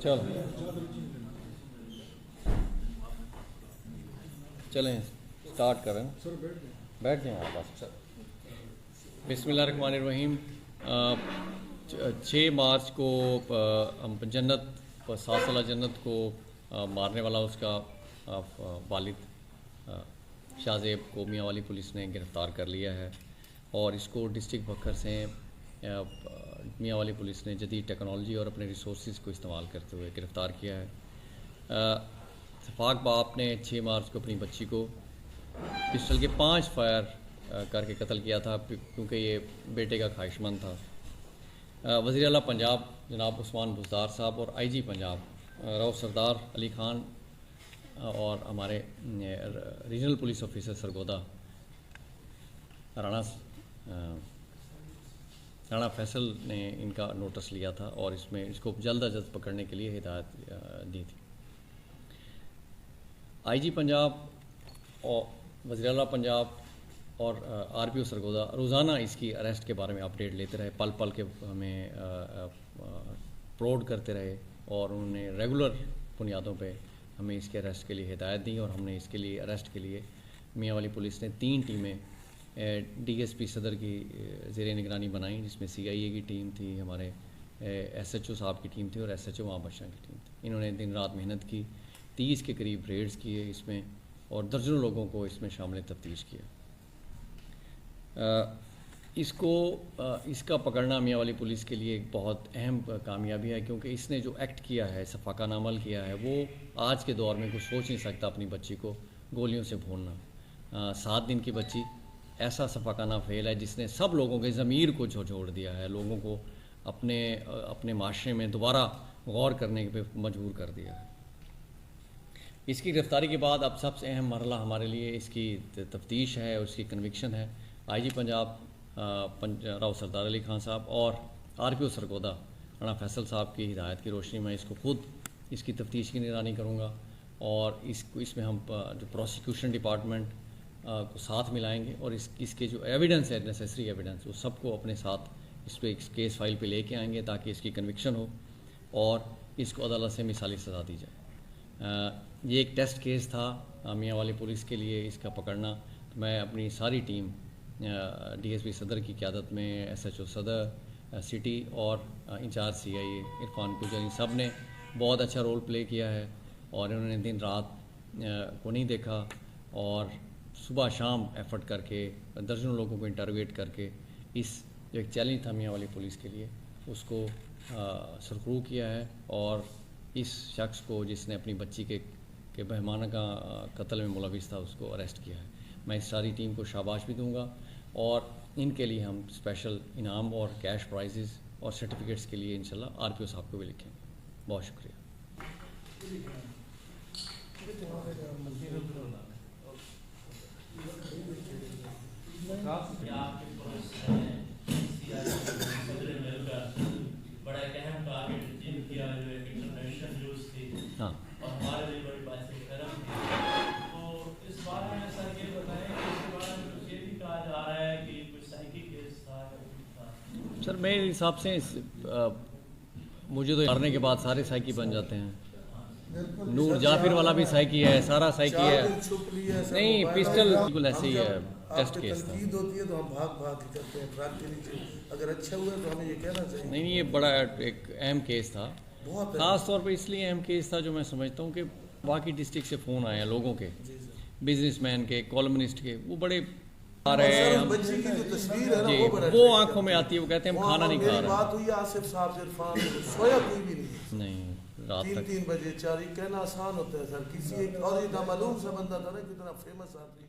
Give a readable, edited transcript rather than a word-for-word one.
चलो चलें स्टार्ट करें। बैठ जाएँ आप बस। बिस्मिल्लाहिर्रहमानिर्रहीम। 6 मार्च को हम जन्नत 7 साल जन्नत को मारने वाला उसका वालिद शाहजेब को मियाँ वाली पुलिस ने गिरफ़्तार कर लिया है और इसको डिस्ट्रिक्ट बखर से मियाँ वाली पुलिस ने जदीद टेक्नोलॉजी और अपने रिसोर्सेज को इस्तेमाल करते हुए गिरफ़्तार किया है। सफाक बाप ने 6 मार्च को अपनी बच्ची को पिस्टल के 5 फायर करके कत्ल किया था क्योंकि ये बेटे का ख्वाहिशमंद था। वज़ीर आला पंजाब जनाब उस्मान बुज़दार साहब और IG पंजाब राव सरदार अली ख़ान और हमारे regional police officer Sargodha Rana Faisal ने इनका नोटिस लिया था और इसको जल्द अज जल्द पकड़ने के लिए हिदायत दी थी। IG पंजाब और वज़ीर आला पंजाब और RPO सरगोदा रोज़ाना इसकी अरेस्ट के बारे में अपडेट लेते रहे, पल पल के हमें प्रोड करते रहे और उन्होंने रेगुलर बुनियादों पे हमें इसके अरेस्ट के लिए हिदायत दी और हमने इसके लिए अरेस्ट के लिए मियाँ वाली पुलिस ने 3 टीमें DSP सदर की ज़ेरे निगरानी बनाई, जिसमें CIA की टीम थी, हमारे SHO साहब की टीम थी और SHO वहाँ बख्शा की टीम थी। इन्होंने दिन रात मेहनत की, 30 के करीब रेड्स किए इसमें और दर्जनों लोगों को इसमें शामिल तफ्तीश किया। इसका पकड़ना मियाँ वाली पुलिस के लिए एक बहुत अहम कामयाबी है क्योंकि इसने जो एक्ट किया है, सफाकाना अमल किया है, वो आज के दौर में कुछ सोच नहीं सकता अपनी बच्ची को गोलियों से भूनना। 7 दिन की बच्ची ऐसा सफाकाना फेल है जिसने सब लोगों के ज़मीर को झोड़ दिया है, लोगों को अपने माशरे में दोबारा गौर करने पे मजबूर कर दिया है। इसकी गिरफ़्तारी के बाद अब सबसे अहम मरहला हमारे लिए इसकी तफ्तीश है और इसकी कन्विक्शन है। IG पंजाब राव सरदार अली ख़ान साहब और RPO सरगोदा राणा फैसल साहब की हिदायत की रोशनी में इसको खुद इसकी तफ्तीश की निगरानी करूँगा और इसमें हम जो प्रोसिक्यूशन डिपार्टमेंट को साथ मिलाएंगे और इसके जो एविडेंस है, नेसेसरी एविडेंस, वो सबको अपने साथ इस पर केस फाइल पे लेके आएंगे ताकि इसकी कन्विक्शन हो और इसको अदालत से मिसाली सज़ा दी जाए। ये एक टेस्ट केस था मियाँ वाली पुलिस के लिए इसका पकड़ना। तो मैं अपनी सारी टीम DSP सदर की क़यादत में SHO सदर सिटी और इंचार्ज CIA इरफान गुजर, इन सब ने बहुत अच्छा रोल प्ले किया है और इन्होंने दिन रात को नहीं देखा और सुबह शाम एफ़र्ट करके दर्जनों लोगों को इंटरोगेट करके इस जो एक चैलेंज था मियाँ वाली पुलिस के लिए उसको सरखरू किया है और इस शख्स को जिसने अपनी बच्ची के बेहमाना का कत्ल में मुलविस था उसको अरेस्ट किया है। मैं इस सारी टीम को शाबाश भी दूंगा और इनके लिए हम स्पेशल इनाम और कैश प्राइजेस और सर्टिफिकेट्स के लिए इंशाल्लाह RPO साहब को भी लिखेंगे। बहुत शुक्रिया। हाँ, सर मेरे हिसाब से मुझे तो मारने के बाद सारे साइकी बन जाते हैं। नूर जाफिर वाला भी साइकी है, सारा साइकी है। नहीं, पिस्टल बिल्कुल ऐसे ही है, टेस्ट केस था। होती है तो हम भाग करते हैं ट्रक के नीचे। अगर अच्छा हुआ तो हमें ये कहना चाहिए। नहीं, ये बड़ा एक अहम केस था, ख़ास तौर पे इसलिए अहम केस था जो मैं समझता हूँ कि बाकी डिस्ट्रिक्ट से फ़ोन आए हैं लोगों के, बिजनेसमैन के, कॉलमनिस्ट के, वो बड़े आ रहे हैं। बच्ची की जो तस्वीर है ना वो आंखों में आती है, वो कहते हैं हम खाना नहीं खा रहे। बात हुई आसिफ साहब से, इरफान सोया कोई भी नहीं, रात तक 3 बजे 4 कहना आसान होता है सर। किसी एक और नामालूम सा बंदा था ना, कितना फेमस आदमी।